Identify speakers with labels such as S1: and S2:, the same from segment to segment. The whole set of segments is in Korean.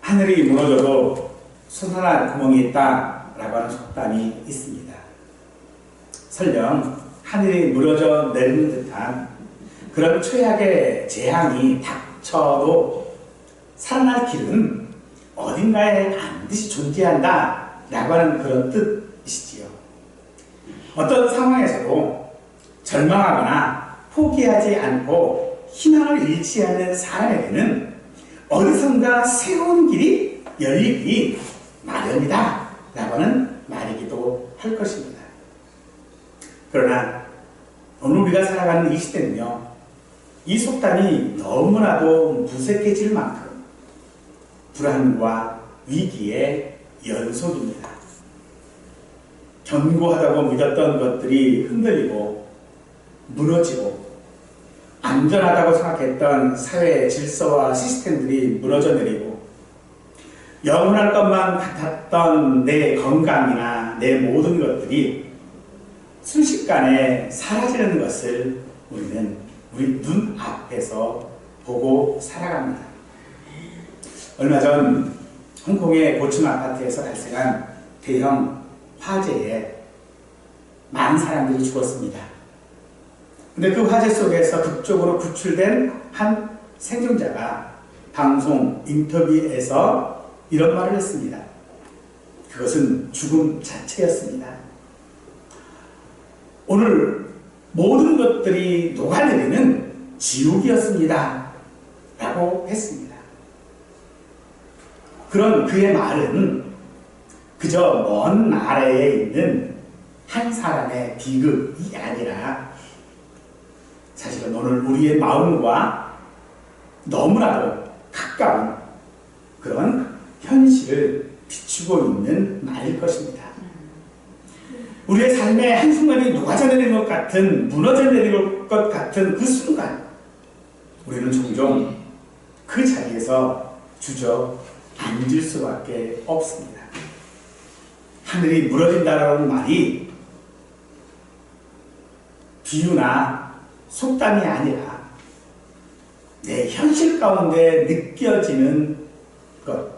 S1: 하늘이 무너져도 솟아날 구멍이 있다라고 하는 속담이 있습니다. 설령 하늘이 무너져 내리는 듯한 그런 최악의 재앙이 닥쳐도 살아날 길은 어딘가에 반드시 존재한다 라고 하는 그런 뜻이시지요. 어떤 상황에서도 절망하거나 포기하지 않고 희망을 잃지 않는 사람에게는 어디선가 새로운 길이 열리기 마련이다 라고 하는 말이기도 할 것입니다. 그러나 오늘 우리가 살아가는 이 시대는요, 이 속담이 너무나도 무색해질 만큼 불안과 위기의 연속입니다. 견고하다고 믿었던 것들이 흔들리고 무너지고 안전하다고 생각했던 사회 질서와 시스템들이 무너져 내리고 영원할 것만 같았던 내 건강이나 내 모든 것들이 순식간에 사라지는 것을 우리는 우리 눈 앞에서 보고 살아갑니다. 얼마 전 홍콩의 고층 아파트에서 발생한 대형 화재에 많은 사람들이 죽었습니다. 근데 그 화재 속에서 극적으로 구출된 한 생존자가 방송 인터뷰에서 이런 말을 했습니다. 그것은 죽음 자체였습니다. 오늘 모든 것들이 녹아내리는 지옥이었습니다 라고 했습니다. 그런 그의 말은 그저 먼 나라에 있는 한 사람의 비극이 아니라 사실은 오늘 우리의 마음과 너무나도 가까운 그런 현실을 비추고 있는 말일 것입니다. 우리의 삶의 한순간이 녹아져 내리는 것 같은, 무너져 내릴 것 같은 그 순간 우리는 종종 그 자리에서 주저앉을 수밖에 없습니다. 하늘이 무너진다라는 말이 비유나 속담이 아니라 내 현실 가운데 느껴지는 것,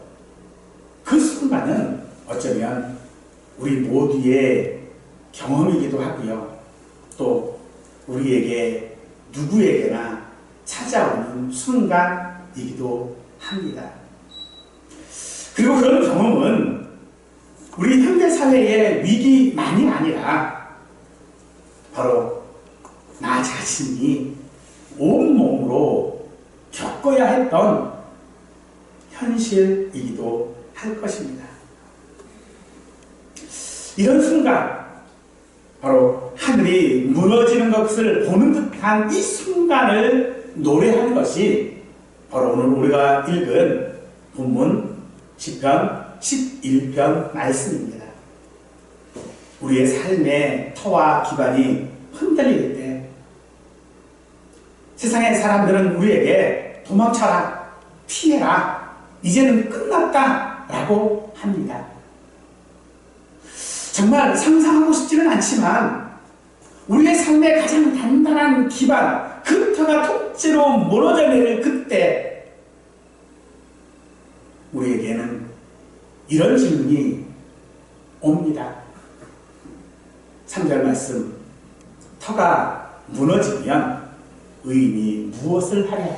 S1: 그 순간은 어쩌면 우리 모두의 경험이기도 하고요. 또 우리에게 누구에게나 찾아오는 순간이기도 합니다. 그리고 그런 경험은 우리 현대사회의 위기만이 아니라 바로 나 자신이 온몸으로 겪어야 했던 현실이기도 할 것입니다. 이런 순간, 바로 하늘이 무너지는 것을 보는 듯한 이 순간을 노래하는 것이 바로 오늘 우리가 읽은 본문 시편 11편 말씀입니다. 우리의 삶의 터와 기반이 흔들릴 때 세상의 사람들은 우리에게 도망쳐라, 피해라, 이제는 끝났다 라고 합니다. 정말 상상하고 싶지는 않지만 우리의 삶의 가장 단단한 기반, 그 터가 통째로 무너져 내릴 그때 우리에게는 이런 질문이 옵니다. 3절 말씀, 터가 무너지면 의인이 무엇을 하랴?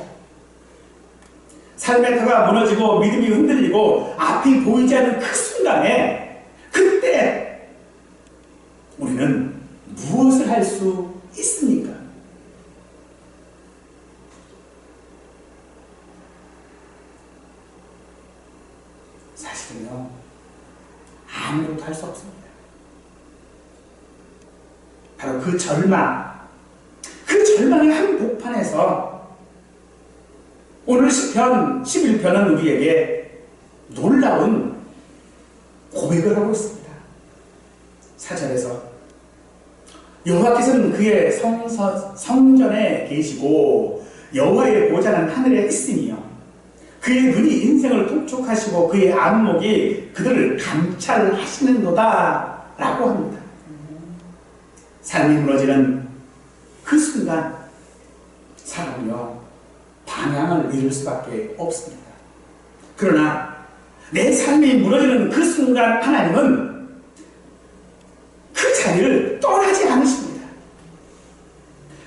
S1: 삶의 터가 무너지고 믿음이 흔들리고 앞이 보이지 않는 그 순간에, 그때 우리는 무엇을 할 수 있습니까? 사실은요, 아무것도 할 수 없습니다. 바로 그 절망의 한복판에서 오늘 시편 11편은 우리에게 놀라운 고백을 하고 있습니다. 4절에서 여호와께서는 그의 성전에 계시고 여호와의 보좌는 하늘에 있으며 그의 눈이 인생을 통촉하시고 그의 안목이 그들을 감찰하시는도다 라고 합니다. 삶이 무너지는 그 순간 사람은요, 방향을 잃을 수밖에 없습니다. 그러나 내 삶이 무너지는 그 순간 하나님은 그 자리를 떠나지 않으십니다.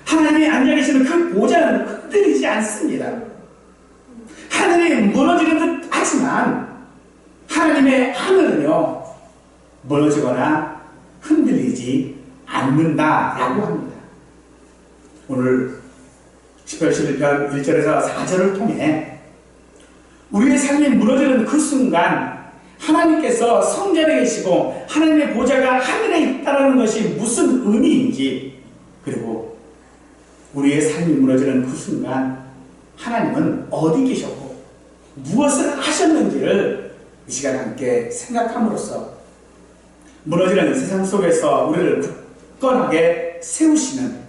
S1: 하나님이 앉아 계시는 그 보좌는 흔들리지 않습니다. 하늘이 무너지는 듯 하지만 하나님의 하늘은요, 무너지거나 흔들리지 않는다라고 합니다. 오늘 10편 11편 1절에서 4절을 통해 우리의 삶이 무너지는 그 순간 하나님께서 성전에 계시고 하나님의 보좌가 하늘에 있다는 것이 무슨 의미인지, 그리고 우리의 삶이 무너지는 그 순간 하나님은 어디 계셨고 무엇을 하셨는지를 이 시간 함께 생각함으로써 무너지는 세상 속에서 우리를 굳건하게 세우시는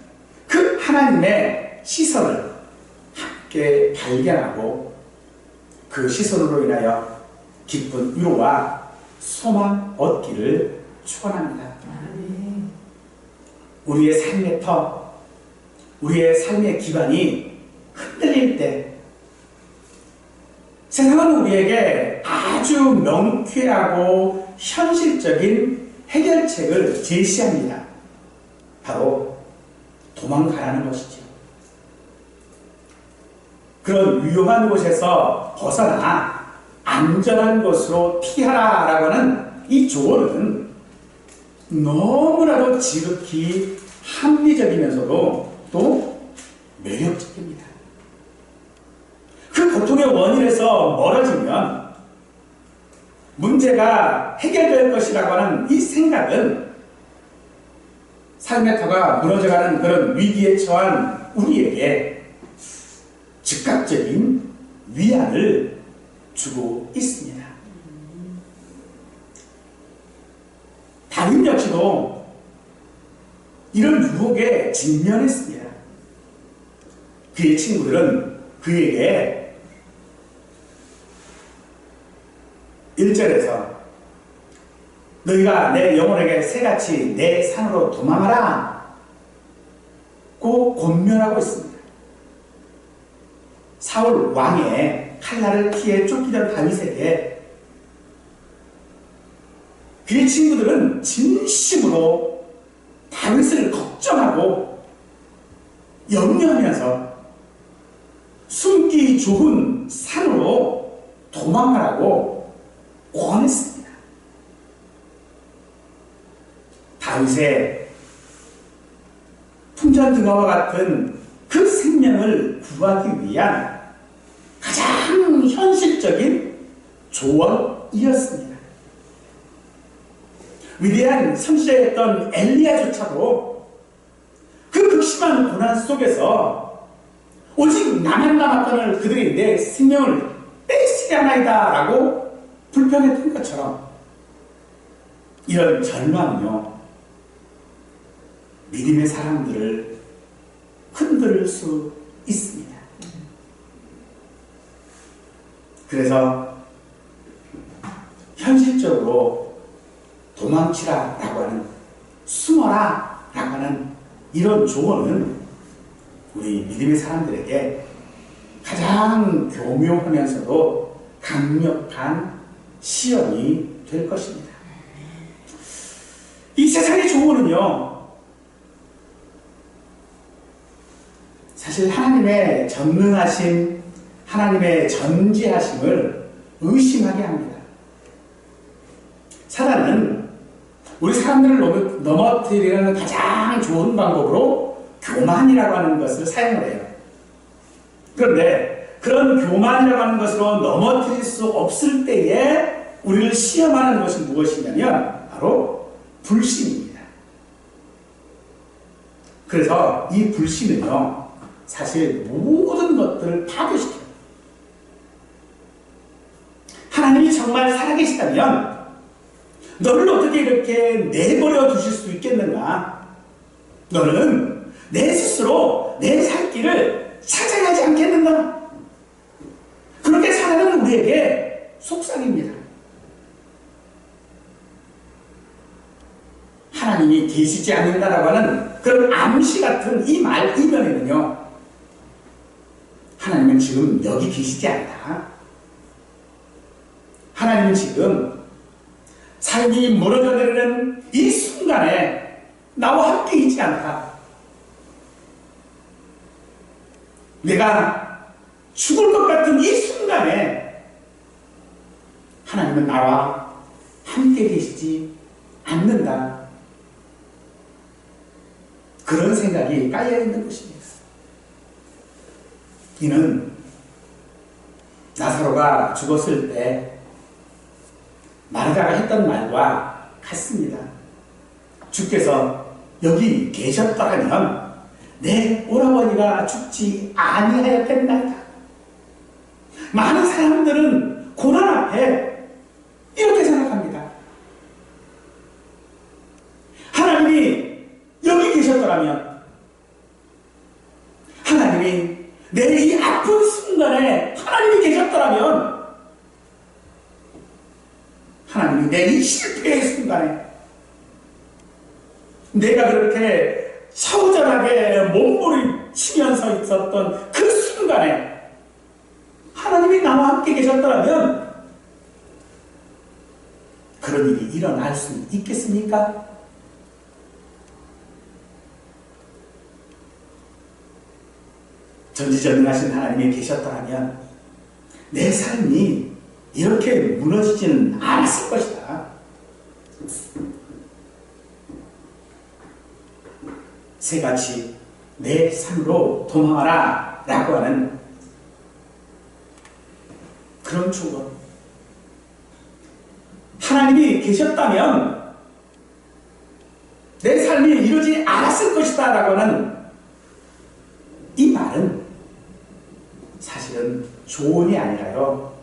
S1: 그 하나님의 시선을 함께 발견하고 그 시선으로 인하여 기쁜 위로와 소망 얻기를 축원합니다. 우리의 삶의 터, 우리의 삶의 기반이 흔들릴 때 세상은 우리에게 아주 명쾌하고 현실적인 해결책을 제시합니다. 바로 도망가라는 것이죠. 그런 위험한 곳에서 벗어나 안전한 곳으로 피하라라고 하는 이 조언은 너무나도 지극히 합리적이면서도 또 매력적입니다. 그 고통의 원인에서 멀어지면 문제가 해결될 것이라고 하는 이 생각은 삶의 터가 무너져가는 그런 위기에 처한 우리에게 즉각적인 위안을 주고 있습니다. 다윗 역시도 이런 유혹에 직면했습니다. 그의 친구들은 그에게 1절에서 너희가 내 영혼에게 새같이 내 산으로 도망하라 고 권면하고 있습니다. 사울 왕의 칼날을 피해 쫓기던 다윗에게 그의 친구들은 진심으로 다윗을 걱정하고 염려하면서 숨기 좋은 산으로 도망가라고 권했습니다. 다윗의 풍전등화와 같은 그 생명을 구하기 위한 가장 현실적인 조언이었습니다. 위대한 선지자였던 엘리야조차도 그 극심한 고난 속에서 오직 나만 남았거늘 그들이 내 생명을 뺏으려나이다 라고 불평했던 것처럼 이런 절망은요, 믿음의 사람들을 흔들 수 있습니다. 그래서 현실적으로 도망치라라고 하는, 숨어라라고 하는 이런 조언은 우리 믿음의 사람들에게 가장 교묘하면서도 강력한 시험이 될 것입니다. 이 세상의 조언은요, 사실 하나님의 전능하심, 하나님의 전지하심을 의심하게 합니다. 사단은 우리 사람들을 넘어뜨리는 가장 좋은 방법으로 교만이라고 하는 것을 사용을 해요. 그런데 그런 교만이라고 하는 것으로 넘어뜨릴 수 없을 때에 우리를 시험하는 것이 무엇이냐면 바로 불신입니다. 그래서 이 불신은요, 사실 모든 것들을 파괴시켜요. 하나님이 정말 살아계시다면 너를 어떻게 이렇게 내버려 두실 수 있겠는가? 너는 내 스스로 내 살 길을 찾아야 하지 않겠는가? 그렇게 살아가는 우리에게 속삭입니다. 하나님이 계시지 않는다라고 하는 그런 암시 같은 이 말 이면에는요, 하나님은 지금 여기 계시지 않다. 하나님은 지금 삶이 무너져 내리는 이 순간에 나와 함께 있지 않다. 내가 죽을 것 같은 이 순간에 하나님은 나와 함께 계시지 않는다. 그런 생각이 깔려있는 것입니다. 이는 나사로가 죽었을 때 마르다가 했던 말과 같습니다. 주께서 여기 계셨더라면 내 오라버니가 죽지 아니하였겠나이다. 많은 사람들은 고난 앞에 이렇게 생각합니다. 하나님이 여기 계셨더라면, 하나님이 내 이 아픈 순간에 하나님이 계셨더라면, 하나님이 내 이 실패의 순간에 내가 그렇게 처절하게 몸부림치면서 있었던 그 순간에 하나님이 나와 함께 계셨더라면 그런 일이 일어날 수 있겠습니까? 전지전능하신 하나님이 계셨더라면 내 삶이 이렇게 무너지지는 않았을 것이다. 새같이 내 산으로 도망하라 라고 하는 그런 축원. 하나님이 계셨다면 내 삶이 이루어지지 않았을 것이다 라고 하는 이 말은 사실은 조언이 아니라요,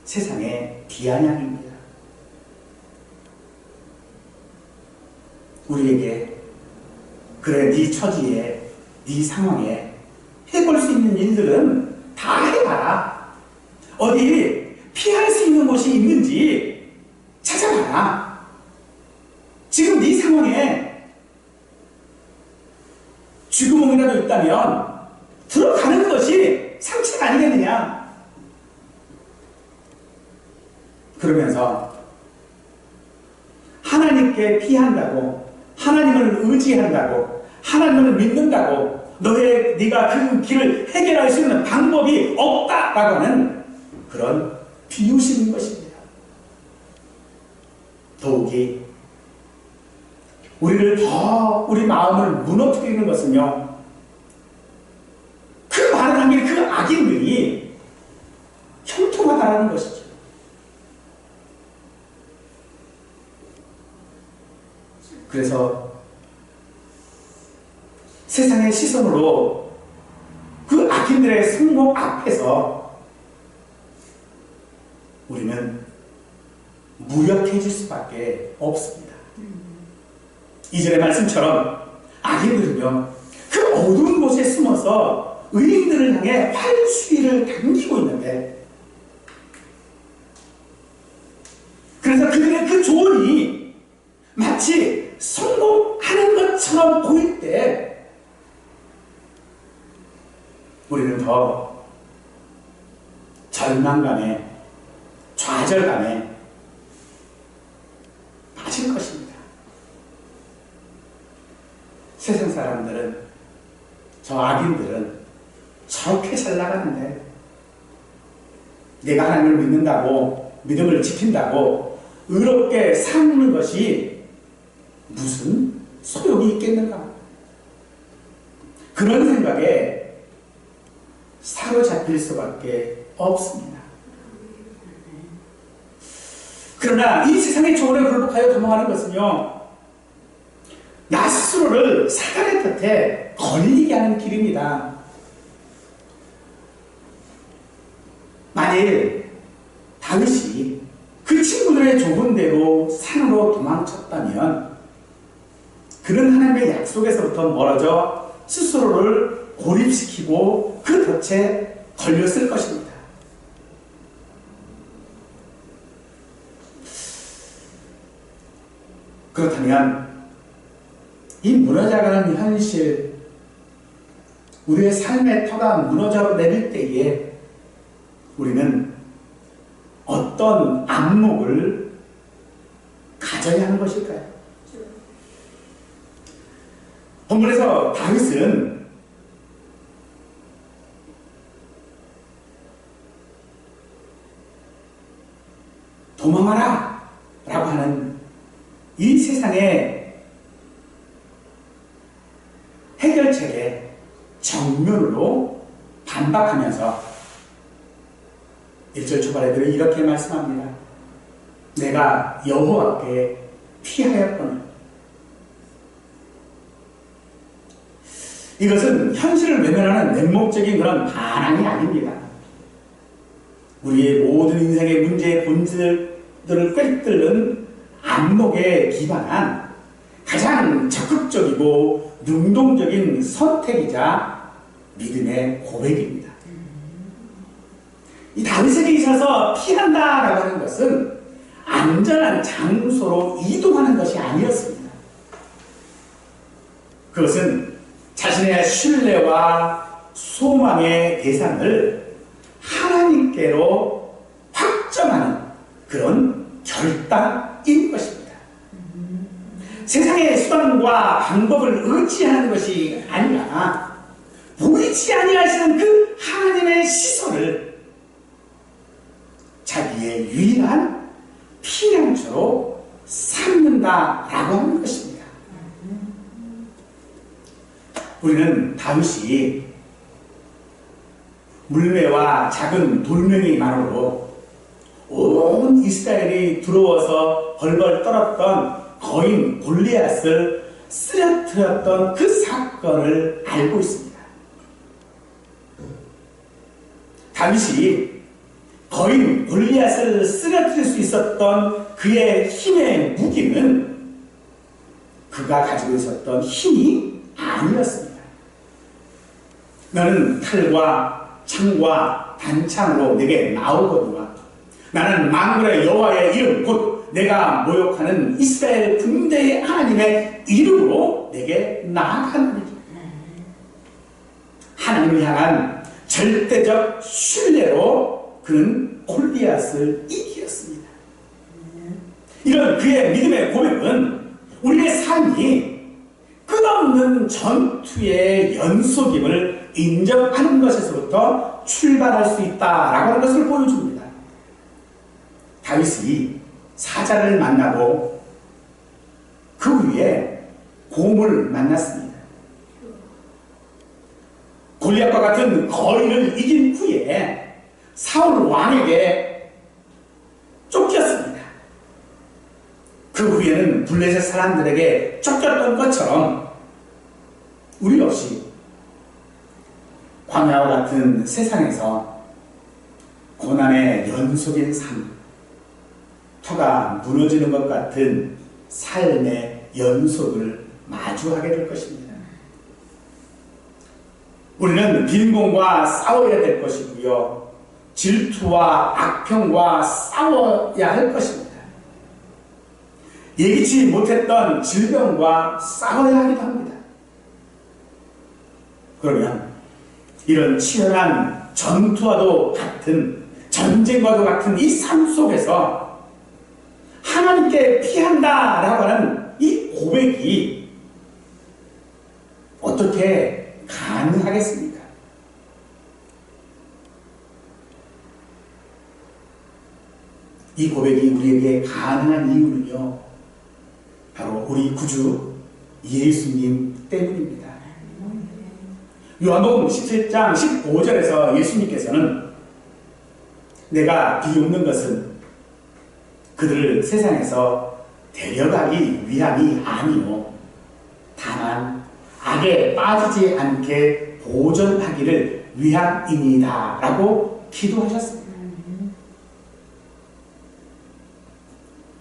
S1: 세상의 비아냥입니다. 우리에게 그래, 네 처지에, 네 상황에 해볼 수 있는 일들은 다 해봐라. 어디 피할 수 있는 곳이 있는지 찾아봐라. 지금 네 상황에 쥐구멍이라도 있다면 들어가는 것이 상책 아니겠느냐. 그러면서 하나님께 피한다고, 하나님을 의지한다고, 하나님을 믿는다고 네가 그 길을 해결할 수 있는 방법이 없다라고 하는 그런 비유심인 것입니다. 더욱이 우리를 더 우리 마음을 무너뜨리는 것은요, 그 말을 하는 그 악인들이 형통하다라는 것이죠. 그래서 세상의 시선으로 그 악인들의 성공 앞에서 우리는 무력해질 수밖에 없습니다. 이전의 말씀처럼 악인들은요, 그 어두운 곳에 숨어서 의인들을 향해 활수위를 당기고 있는데, 그래서 그들의 그 조언이 마치 성공하는 것처럼 보일 때 우리는 더 절망감에, 좌절감에 빠질 것입니다. 세상 사람들은, 저 악인들은 저렇게 잘 나가는데 내가 하나님을 믿는다고, 믿음을 지킨다고 의롭게 사는 것이 무슨 소용이 있겠는가? 그런 생각에 사로잡힐 수밖에 없습니다. 그러나 이 세상의 조언에 굴복하여 도망하는 것은요, 나 스스로를 사단의 곁에 걸리게 하는 길입니다. 만일 다윗이 그 친구들의 조언대로 산으로 도망쳤다면 그는 하나님의 약속에서부터 멀어져 스스로를 고립시키고 그 덫에 걸렸을 것입니다. 그렇다면 이 무너져가는 현실, 우리의 삶의 터가 무너져 내릴 때에 우리는 어떤 어떤 안목을 가져야 하는 것일까요? 본문에서 다윗은 도망하라 라고 하는 이 세상의 해결책에 정면으로 반박하면서 1절 초반에도 이렇게 말씀합니다. 내가 여호와께 피하였거늘. 이것은 현실을 외면하는 맹목적인 그런 반항이 아닙니다. 우리의 모든 인생의 문제의 본질들을 꿰뚫는 안목에 기반한 가장 적극적이고 능동적인 선택이자 믿음의 고백입니다. 이 다윗에게 있어서 피한다라고 하는 것은 안전한 장소로 이동하는 것이 아니었습니다. 그것은 자신의 신뢰와 소망의 대상을 하나님께로 확정하는 그런 결단인 것입니다. 세상의 수단과 방법을 의지하는 것이 아니라 보이지 아니하시는 그 하나님의 시선을 자기의 유일한 피난처로 삼는다라고 하는 것입니다. 우리는 다윗이 물매와 작은 돌멩이만으로 온 이스라엘이 두려워서 벌벌 떨었던 거인 골리앗을 쓰러뜨렸던 그 사건을 알고 있습니다. 다윗이 거인 골리앗을 쓰러뜨릴 수 있었던 그의 힘의 무기는 그가 가지고 있었던 힘이 아니었습니다. 너는 칼과 창과 단창으로 내게 나오거니와 나는 만군의 여호와의 이름 곧 내가 모욕하는 이스라엘 군대의 하나님의 이름으로 내게 나아가노니. 하나님을 향한 절대적 신뢰로 그는 골리앗을 이기었습니다. 이런 그의 믿음의 고백은 우리의 삶이 끝없는 전투의 연속임을 인정하는 것에서부터 출발할 수 있다라고 하는 것을 보여줍니다. 다윗이 사자를 만나고 그 후에 곰을 만났습니다. 골리앗과 같은 거인을 이긴 후에 사울 왕에게 쫓겼습니다. 그 후에는 블레셋 사람들에게 쫓겼던 것처럼 우리 역시 광야와 같은 세상에서 고난의 연속인 삶, 터가 무너지는 것 같은 삶의 연속을 마주하게 될 것입니다. 우리는 빈곤과 싸워야 될 것이고요. 질투와 악평과 싸워야 할 것입니다. 예기치 못했던 질병과 싸워야 하기도 합니다. 그러면 이런 치열한 전투와도 같은 전쟁과도 같은 이 삶 속에서 하나님께 피한다라고 하는 이 고백이 어떻게 가능하겠습니까? 이 고백이 우리에게 가능한 이유는요, 바로 우리 구주 예수님 때문입니다. 요한복음 17장 15절에서 예수님께서는 내가 비웃는 것은 그들을 세상에서 데려가기 위함이 아니요 다만 악에 빠지지 않게 보존하기를 위함이니이다 라고 기도하셨습니다.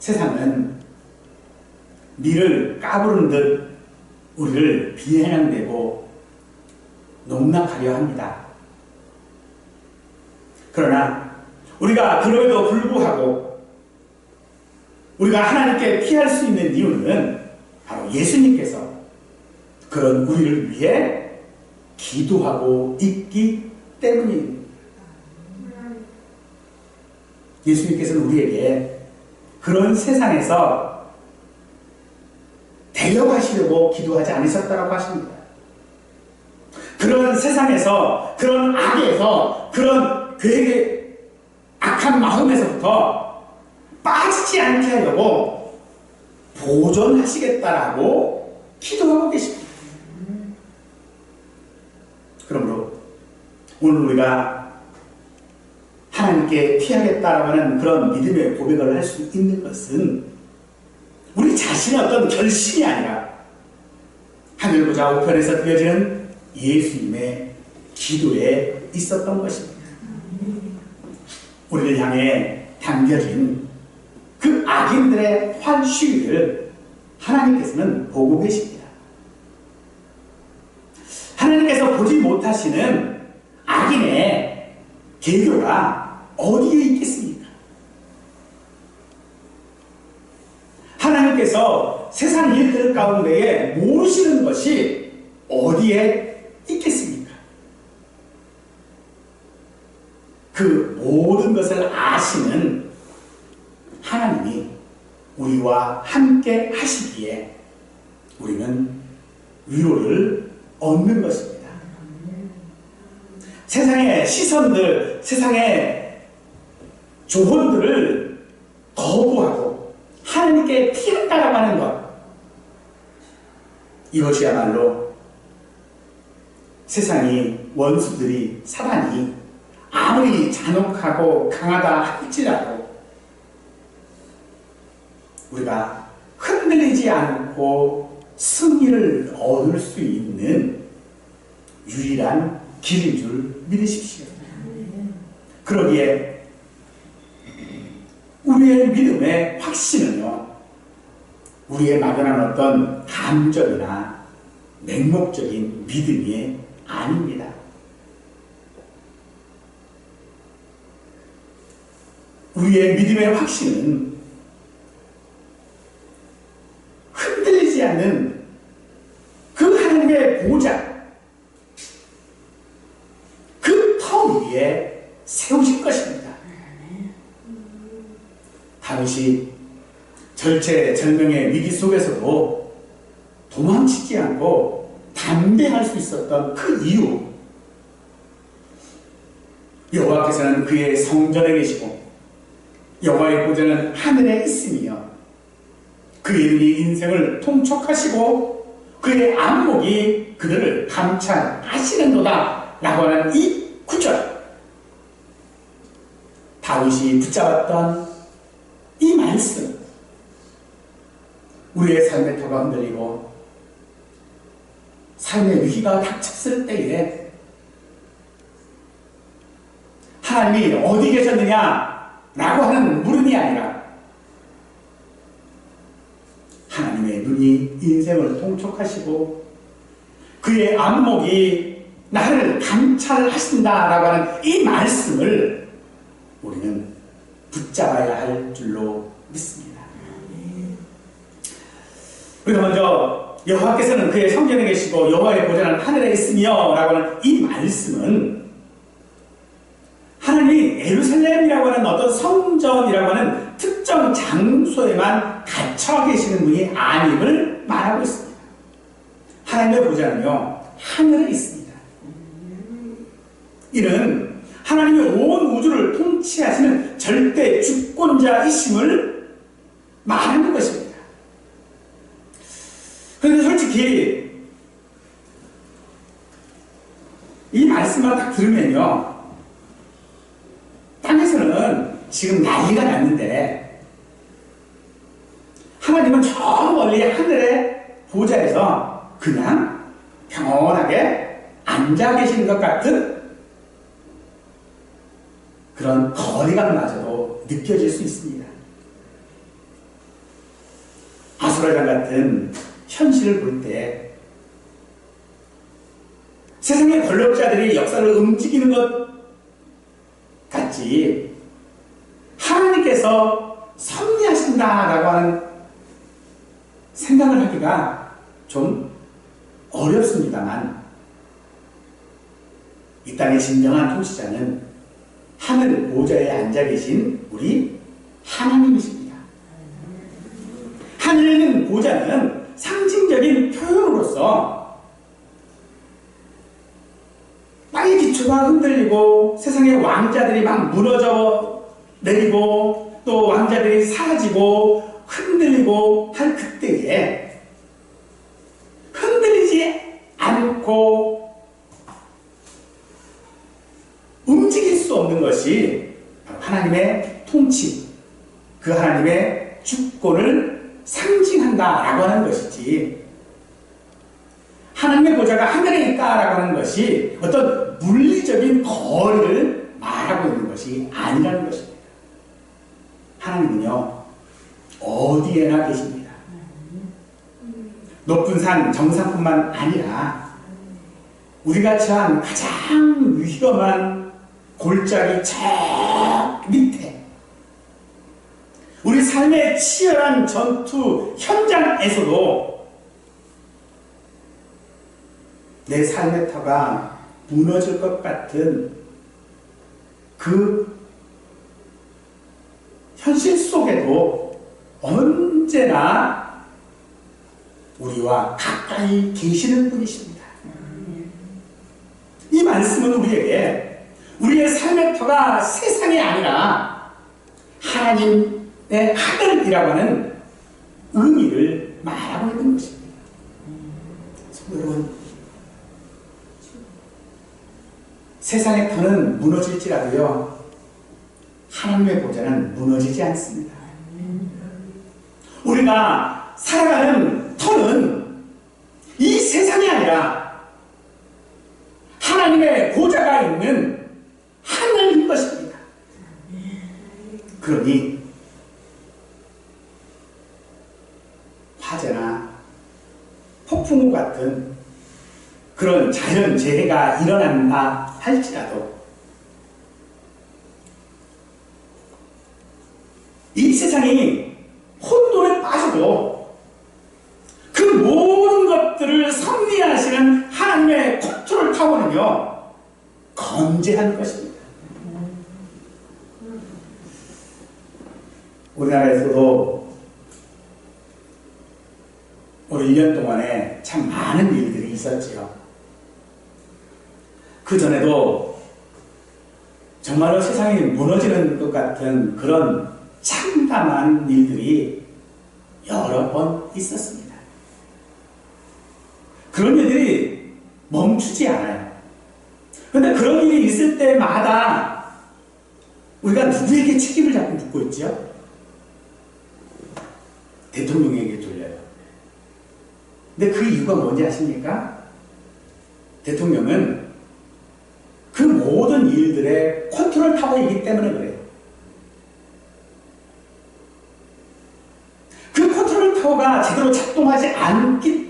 S1: 세상은 밀을 까부른 듯 우리를 비아냥대고 농락하려 합니다. 그러나 우리가 그럼에도 불구하고 우리가 하나님께 피할 수 있는 이유는 바로 예수님께서 그런 우리를 위해 기도하고 있기 때문입니다. 예수님께서는 우리에게 그런 세상에서 데려가시려고 기도하지 않으셨다고 하십니다. 그런 세상에서, 그런 악에서, 그런 되게 악한 마음에서부터 빠지지 않게 하려고 보존하시겠다라고 기도하고 계십니다. 그러므로 오늘 우리가 하나님께 피하겠다라고 하는 그런 믿음의 고백을 할 수 있는 것은 우리 자신의 어떤 결심이 아니라 하늘 보좌 우편에서 들려지는 예수님의 기도에 있었던 것입니다. 우리를 향해 당겨진 그 악인들의 환시위를 하나님께서는 보고 계십니다. 하나님께서 보지 못하시는 악인의 계교가 어디에 있겠습니까? 하나님께서 세상 일들 가운데에 모르시는 것이 어디에 있겠습니까? 그 모든 것을 아시는 하나님이 우리와 함께 하시기에 우리는 위로를 얻는 것입니다. 세상의 시선들, 세상의 조언들을 거부하고 하나님께 피한다라고 하는 것, 이것이야말로 세상이, 원수들이, 사단이 아무리 잔혹하고 강하다 할지라도 우리가 흔들리지 않고 승리를 얻을 수 있는 유일한 길인 줄 믿으십시오. 그러기에 우리의 믿음의 확신은요, 우리의 막연한 어떤 감정이나 맹목적인 믿음이 아닙니다. 우리의 믿음의 확신은 흔들리지 않는 그 하나님의 보좌, 그 터 위에 세우실 것입니다. 다윗이 절체절명의 위기 속에서도 도망치지 않고 담대할 수 있었던 그 이유, 여호와께서는 그의 성전에 계시고 여호와의 보좌는 하늘에 있으며 그의 눈이 인생을 통촉하시고 그의 안목이 그들을 감찰하시는도다 라고 하는 이 구절, 다윗이 붙잡았던 이 말씀, 우리의 삶의 터가 흔들리고 삶의 위기가 닥쳤을 때에 하나님이 어디 계셨느냐 라고 하는 물음이 아니라 하나님의 눈이 인생을 통촉하시고 그의 안목이 나를 감찰하신다라고 하는 이 말씀을 우리는 붙잡아야 할 줄로 믿습니다. 우리가 먼저 여호와께서는 그의 성전에 계시고 여호와의 보좌는 하늘에 있으며 라고 하는 이 말씀은 하나님이 예루살렘이라고 하는 어떤 성전이라고 하는 특정 장소에만 갇혀 계시는 분이 아님을 말하고 있습니다. 하나님의 보좌는요, 하늘에 있습니다. 이는 하나님의 온 우주를 통치하시는 절대 주권자이심을 말하는 것입니다. 그런데 솔직히 이 말씀만 딱 들으면요, 땅에서는 지금 난리가 났는데 하나님은 저 멀리 하늘의 보좌에서 그냥 평온하게 앉아 계시는 것 같은 그런 거리감마저도 느껴질 수 있습니다. 아수라장 같은 현실을 볼 때 세상의 권력자들이 역사를 움직이는 것 같지 하나님께서 섭리하신다라고 하는 생각을 하기가 좀 어렵습니다만, 이 땅의 진정한 통치자는 하늘 보좌에 앉아 계신 우리 하나님이십니다. 하늘에 있는 보좌는 상징적인 표현으로서 땅의 기초가 흔들리고 세상의 왕자들이 막 무너져 내리고 또 왕자들이 사라지고 흔들리고 할 그때에 흔들리지 않고 움직일 수 없는 것이 하나님의 통치, 그 하나님의 주권을 상징한다라고 하는 것이지, 하나님의 보좌가 하늘에 있다라고 하는 것이 어떤 물리적인 거리를 말하고 있는 것이 아니라는 것입니다. 하나님은요, 어디에나 계십니다. 높은 산 정상뿐만 아니라 우리가 처한 가장 위험한 골짜기 저 밑에, 우리 삶의 치열한 전투 현장에서도 내 삶의 터가 무너질 것 같은 그 현실 속에도 언제나 우리와 가까이 계시는 분이십니다. 이 말씀은 우리에게 우리의 삶의 터가 세상이 아니라 하나님의 하늘이라고 하는 의미를 말하고 있는 것입니다. 여러분, 세상의 터는 무너질지라도요, 하나님의 보좌는 무너지지 않습니다. 우리가 살아가는 터는 이 세상이 아니라 하나님의 보좌가 있는 하늘인 것입니다. 그러니 화재나 폭풍우 같은 그런 자연재해가 일어난다 할지라도 이 세상이 혼돈에 빠져도 그 모든 것들을 섭리하시는 하나님의 컨트롤 타워는요, 건재한 것입니다. 우리나라에서도 올 1년 동안에 참 많은 일들이 있었지요. 그 전에도 정말로 세상이 무너지는 것 같은 그런 참담한 일들이 여러 번 있었습니다. 그런 일들이 멈추지 않아요. 그런데 그런 일이 있을 때마다 우리가 누구에게 책임을 자꾸 묻고 있죠? 대통령에게 돌려요. 근데 그 이유가 뭔지 아십니까? 대통령은 그 모든 일들의 컨트롤 타워이기 때문에 그래요. 그 컨트롤 타워가 제대로 작동하지 않았기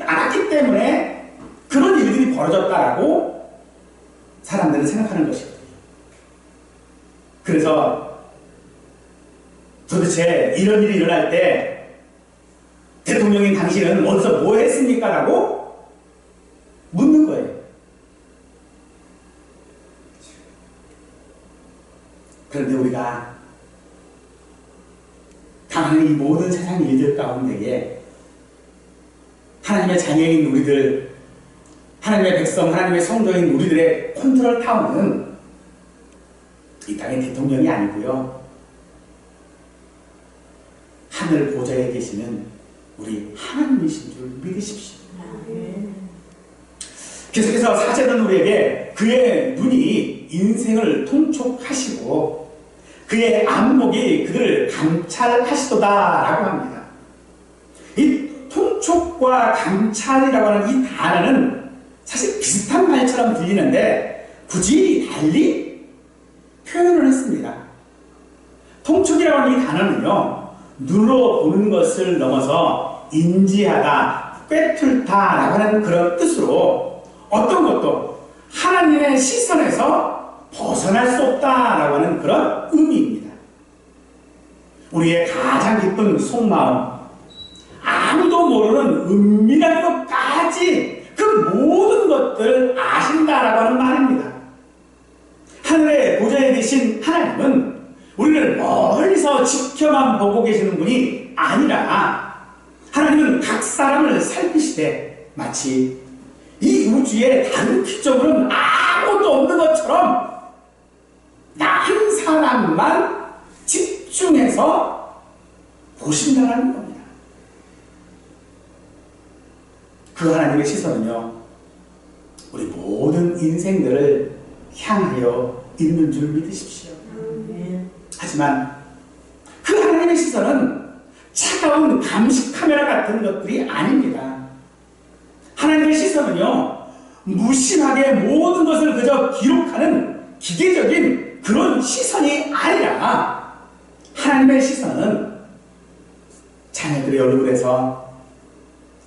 S1: 때문에 그런 일들이 벌어졌다라고 사람들은 생각하는 것이거든요. 그래서 도대체 이런 일이 일어날 때 대통령인 당신은 어디서 뭐 했습니까? 라고 묻는 거예요. 그런데 우리가 당하는 이 모든 세상 일들 가운데에 하나님의 자녀인 우리들, 하나님의 백성, 하나님의 성도인 우리들의 컨트롤 타워는 이 땅의 대통령이 아니고요, 하늘 보좌에 계시는 우리 하나님이신 줄 믿으십시오. 계속해서 사제는 우리에게 그의 눈이 인생을 통촉하시고 그의 안목이 그들을 감찰하시도다라고 합니다. 이 통촉과 감찰이라고 하는 이 단어는 사실 비슷한 말처럼 들리는데 굳이 달리 표현을 했습니다. 통촉이라고 하는 이 단어는요, 눈으로 보는 것을 넘어서 인지하다, 꿰뚫다라고 하는 그런 뜻으로 어떤 것도 하나님의 시선에서 벗어날 수 없다라고 하는 그런 의미입니다. 우리의 가장 깊은 속마음, 아무도 모르는 은밀한 것까지 그 모든 것들을 아신다라고 하는 말입니다. 하늘의 보좌에 계신 하나님, 지켜만 보고 계시는 분이 아니라 하나님은 각 사람을 살피시되 마치 이 우주에 다른 피조물은 아무것도 없는 것처럼 나 한 사람만 집중해서 보신다는 겁니다. 그 하나님의 시선은요, 우리 모든 인생들을 향하여 있는 줄 믿으십시오. 하지만 그 하나님의 시선은 차가운 감시 카메라 같은 것들이 아닙니다. 하나님의 시선은요, 무심하게 모든 것을 그저 기록하는 기계적인 그런 시선이 아니라 하나님의 시선은 자녀들의 얼굴에서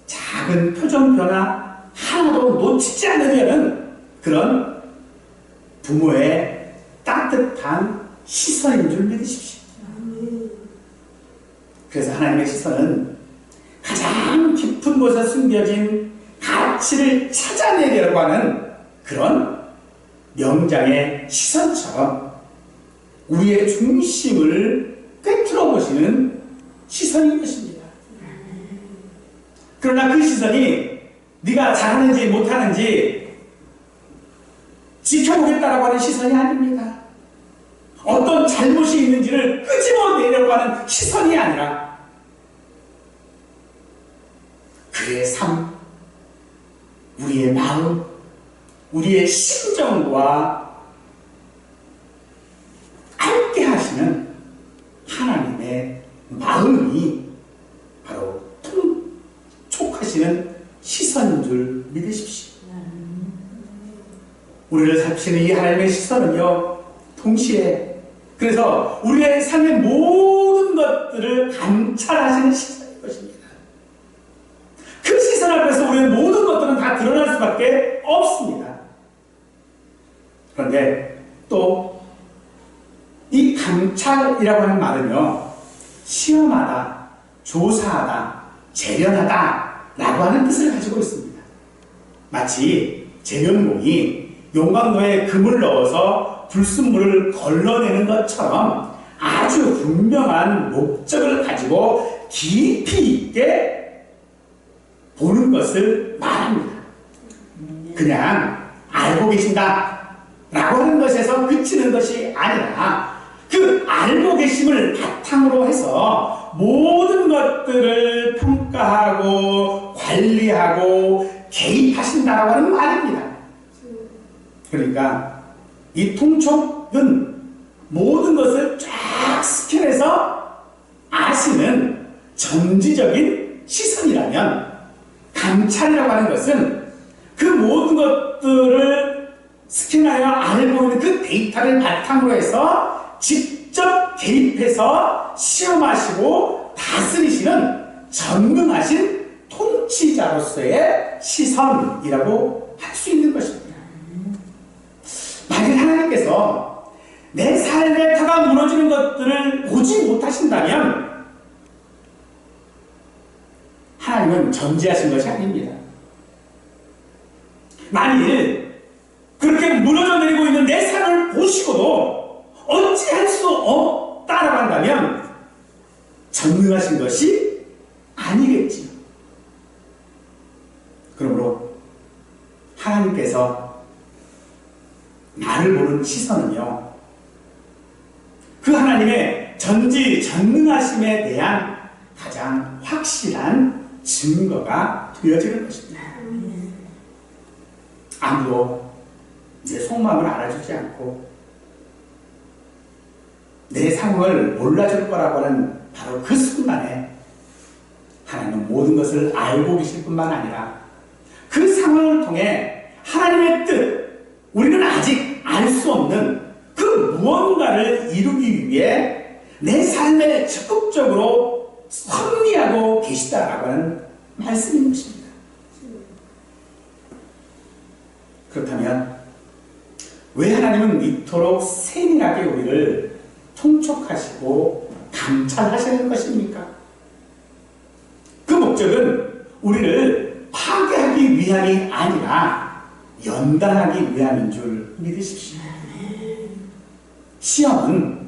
S1: 작은 표정 변화 하나도 놓치지 않으려는 그런 부모의 따뜻한 시선인 줄 믿으십시오. 그래서 하나님의 시선은 가장 깊은 곳에 숨겨진 가치를 찾아내려고 하는 그런 명장의 시선처럼 우리의 중심을 꿰뚫어 보시는 시선인 것입니다. 그러나 그 시선이 네가 잘하는지 못하는지 지켜보겠다라고 하는 시선이 아닙니다. 어떤 잘못이 있는지를 끄집어내려고 하는 시선이 아니라 그의 삶, 우리의 마음, 우리의 심정과 함께 하시는 하나님의 마음이 바로 통촉하시는 시선인 줄 믿으십시오. 우리를 살피시는 이 하나님의 시선은요, 동시에 그래서 우리의 삶의 모든 것들을 감찰하시는 시선인 것입니다. 그 시선 앞에서 우리의 모든 것들은 다 드러날 수밖에 없습니다. 그런데 또 이 감찰이라고 하는 말은요, 시험하다, 조사하다, 재련하다 라고 하는 뜻을 가지고 있습니다. 마치 재련공이 용광로에 금을 넣어서 불순물을 걸러내는 것처럼 아주 분명한 목적을 가지고 깊이 있게 보는 것을 말합니다. 그냥 알고 계신다 라고 하는 것에서 그치는 것이 아니라 그 알고 계심을 바탕으로 해서 모든 것들을 평가하고 관리하고 개입하신다라고 하는 말입니다. 그러니까 이 통촉은 모든 것을 쫙 스캔해서 아시는 전지적인 시선이라면, 감찰이라고 하는 것은 그 모든 것들을 스캔하여 알고 있는 그 데이터를 바탕으로 해서 직접 개입해서 시험하시고 다스리시는 전능하신 통치자로서의 시선이라고 할 수 있는 것입니다. 만약 하나님께서 내 삶의 터가 무너지는 것들을 보지 못하신다면 하나님은 전지하신 것이 아닙니다. 만일 그렇게 무너져 내리고 있는 내 삶을 보시고도 어찌할 수 없다라고 한다면 전능하신 것이 아니겠지요. 그러므로 하나님께서 나를 보는 시선은요, 그 하나님의 전지전능하심에 대한 가장 확실한 증거가 되어지는 것입니다. 아무도 내 속마음을 알아주지 않고 내 상황을 몰라줄 거라고 하는 바로 그 순간에 하나님은 모든 것을 알고 계실 뿐만 아니라 그 상황을 통해 하나님의 뜻, 우리는 아직 알 수 없는 그 무언가를 이루기 위해 내 삶에 적극적으로 섭리하고 계시다라고 하는 말씀인 것입니다. 그렇다면 왜 하나님은 이토록 세밀하게 우리를 통촉하시고 감찰하시는 것입니까? 그 목적은 우리를 파괴하기 위함이 아니라 연단하기 위함인 줄 믿으십시오. 시험은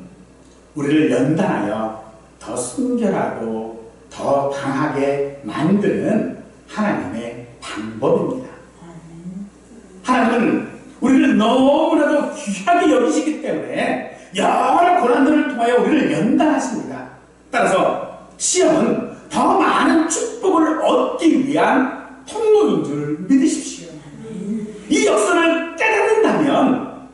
S1: 우리를 연단하여 더 더 순결하고 더 강하게 만드는 하나님의 방법입니다. 하나님은 우리를 너무나도 귀하게 여기시기 때문에 여러 고난들을 통하여 우리를 연단하십니다. 따라서 시험은 더 많은 축복을 얻기 위한 통로인 줄 믿으십시오. 이 역사를 깨닫는다면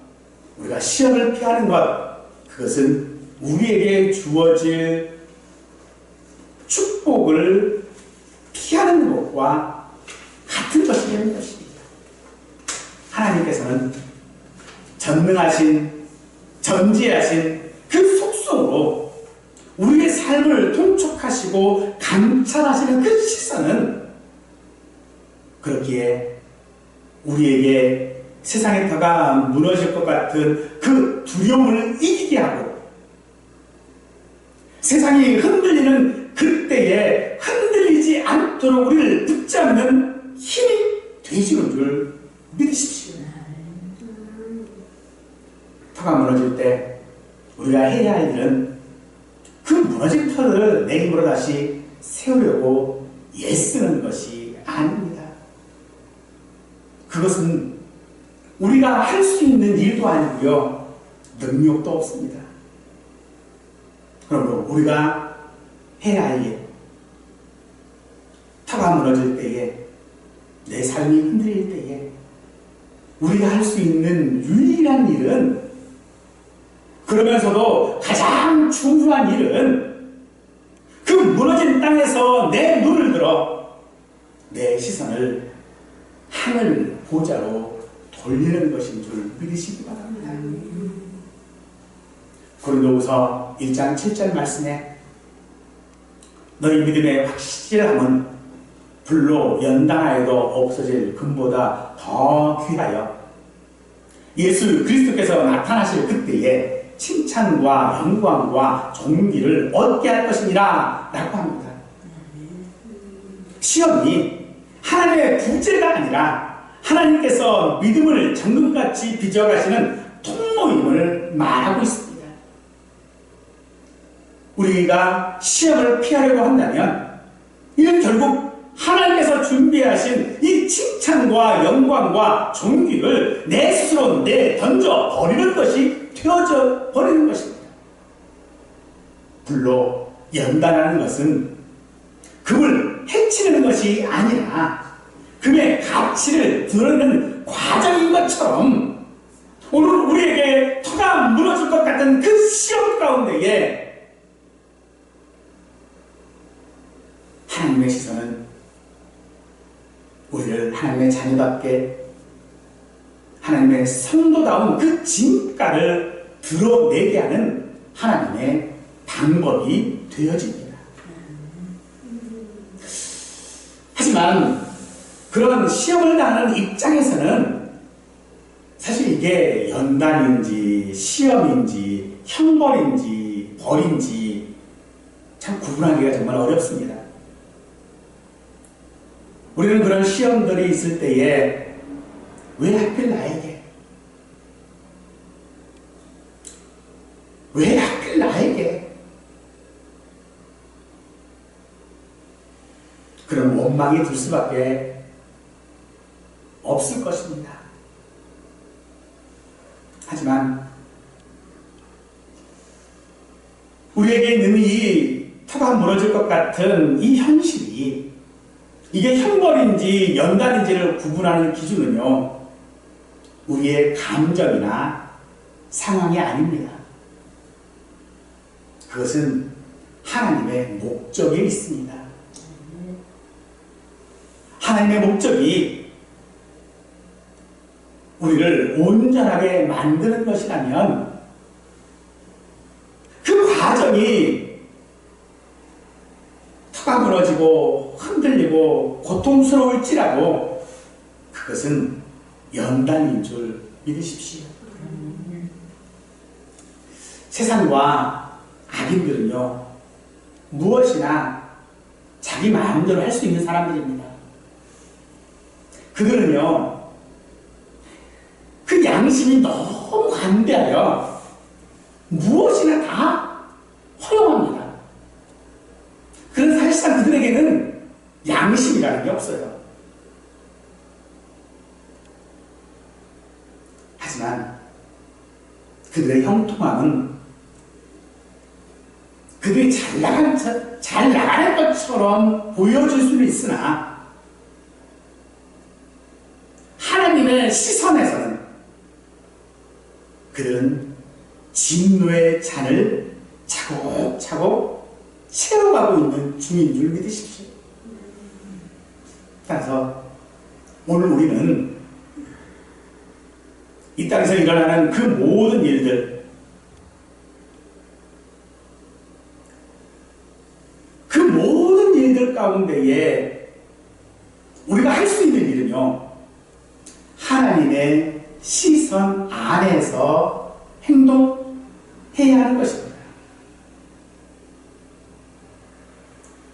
S1: 우리가 시험을 피하는 것, 그것은 우리에게 주어질 축복을 피하는 것과 같은 것이 되는 것입니다. 하나님께서는 전능하신, 전지하신 그 속성으로 우리의 삶을 통촉하시고 감찰하시는 그 시선은 그렇기에 우리에게 세상의 터가 무너질 것 같은 그 두려움을 이기게 하고 세상이 흔들리는 그때에 흔들리지 않도록 우리를 붙잡는 힘이 되시는 줄 믿으십시오. 터가 무너질 때 우리가 해야 할 일은 그 무너진 터를 내 힘으로 다시 세우려고 애쓰는 것이 아닙니다. 그것은 우리가 할 수 있는 일도 아니고요, 능력도 없습니다. 그러므로 우리가 해야 할 일, 터가 무너질 때에, 내 삶이 흔들릴 때에 우리가 할 수 있는 유일한 일은, 그러면서도 가장 중요한 일은 그 무너진 땅에서 내 눈을 들어 내 시선을 하늘 보좌로 돌리는 것인 줄 믿으시기 바랍니다. 고린도후서 1장 7절 말씀에 너희 믿음의 확실함은 불로 연단하여도 없어질 금보다 더 귀하여 예수 그리스도께서 나타나실 그때에 칭찬과 영광과 존귀를 얻게 할 것이니라 라고 합니다. 시험이 하나님의 부재가 아니라 하나님께서 믿음을 정금같이 빚어가시는 통로임을 말하고 있습니다. 우리가 시험을 피하려고 한다면 이는 결국 하나님께서 준비하신 이 칭찬과 영광과 존귀를 내 스스로 내던져 버리는 것이 되어져 버리는 것입니다. 불로 연단하는 것은 금을 해치는 것이 아니라 금의 가치를 드러내는 과정인 것처럼 오늘 우리에게 터가 무너질 것 같은 그 시험 가운데에 하나님의 시선은 우리를 하나님의 자녀답게 하나님의 성도다운 그 진가를 드러내게 하는 하나님의 방법이 되어집니다. 하지만 그런 시험을 당하는 입장에서는 사실 이게 연단인지 시험인지 형벌인지 벌인지 참 구분하기가 정말 어렵습니다. 우리는 그런 시험들이 있을 때에 왜 하필 나에게? 왜 하필 나에게? 그런 원망이 들 수밖에 없을 것입니다. 하지만 우리에게 있는 이 터가 무너질 것 같은 이 현실이 이게 형벌인지 연단인지를 구분하는 기준은요, 우리의 감정이나 상황이 아닙니다. 그것은 하나님의 목적에 있습니다. 하나님의 목적이 우리를 온전하게 만드는 것이라면 그 과정이 터가 무너지고 흔들리고 고통스러울지라도 그것은 연단인 줄 믿으십시오. 세상과 악인들은요, 무엇이나 자기 마음대로 할 수 있는 사람들입니다. 그들은요, 그 양심이 너무 관대하여 무엇이나 다 허용합니다. 사실상 그들에게는 양심이라는 게 없어요. 하지만 그들의 형통함은 그들이 잘 나가는 것처럼 보여줄 수는 있으나 하나님의 시선에서는 그들은 진노의 잔을 차곡차곡 채워가고 있는 중인 줄 믿으십시오. 따라서 오늘 우리는 이 땅에서 일어나는 그 모든 일들, 그 모든 일들 가운데에 우리가 할 수 있는 일은요, 하나님의 시선 안에서 행동해야 하는 것입니다.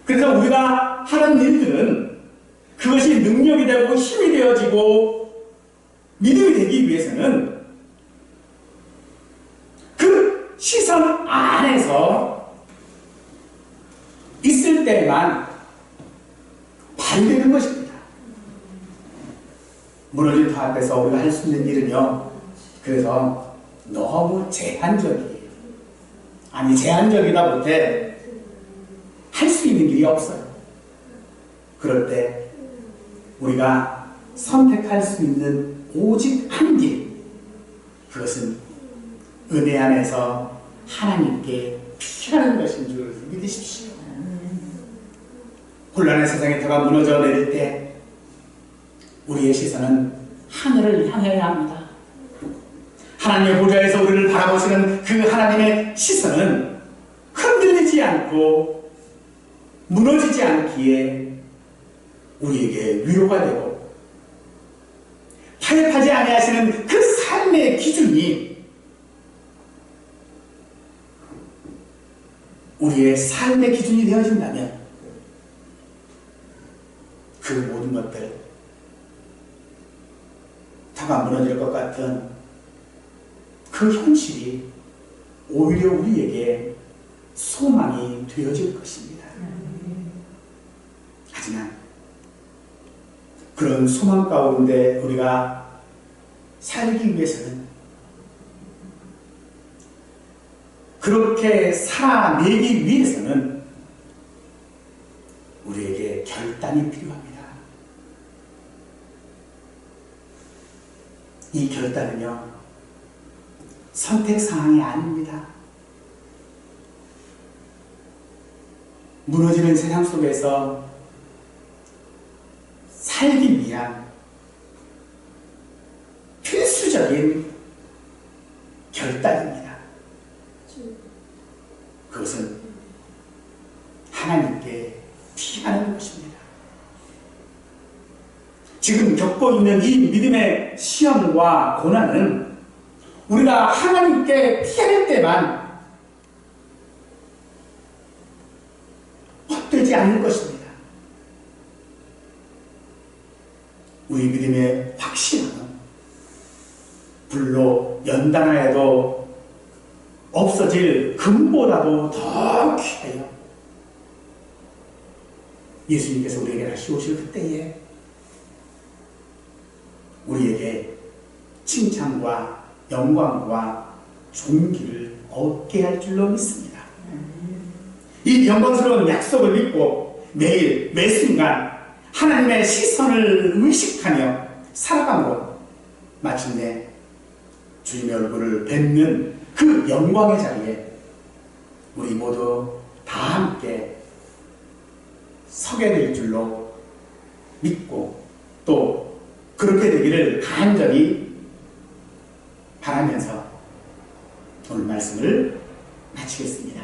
S1: 그래서 우리가 하는 일들은 그것이 능력이 되고 힘이 되어지고 믿음이 되기 위해서는 그 시선 안에서 있을 때만 발휘되는 것입니다. 무너진 터 앞에서 우리가 할 수 있는 일은요, 그래서 너무 제한적이에요. 아니, 제한적이다 못해 할 수 있는 길이 없어요. 그럴 때 우리가 선택할 수 있는 오직 한 길, 그것은 은혜 안에서 하나님께 피하는 것인 줄 믿으십시오. 혼란의 세상에 터가 무너져 내릴 때 우리의 시선은 하늘을 향해야 합니다. 하나님의 보좌에서 우리를 바라보시는 그 하나님의 시선은 흔들리지 않고 무너지지 않기에 우리에게 위로가 되고, 타협하지 아니하시는 그 삶의 기준이 우리의 삶의 기준이 되어진다면 그 모든 것들, 터가 무너질 것 같은 그 현실이 오히려 우리에게 소망이 되어질 것입니다. 하지만 그런 소망 가운데 우리가 살기 위해서는, 그렇게 살아내기 위해서는 우리에게 결단이 필요합니다. 이 결단은요, 선택사항이 아닙니다. 무너지는 세상 속에서 살기 위한 필수적인 결단입니다. 그것은 하나님께 피하는 것입니다. 지금 겪고 있는 이 믿음의 시험과 고난은 우리가 하나님께 피할 때만 헛되지 않는 것입니다. 우리 믿음의 확신은 불로 연단하여도 없어질 금보다도 더 귀해요. 예수님께서 우리에게 다시 오실 그때에 우리에게 칭찬과 영광과 존귀를 얻게 할 줄로 믿습니다. 이 영광스러운 약속을 믿고 매일 매순간 하나님의 시선을 의식하며 살아감으로 마침내 주님의 얼굴을 뵙는 그 영광의 자리에 우리 모두 다 함께 서게 될 줄로 믿고, 또 그렇게 되기를 간절히 바라면서 오늘 말씀을 마치겠습니다.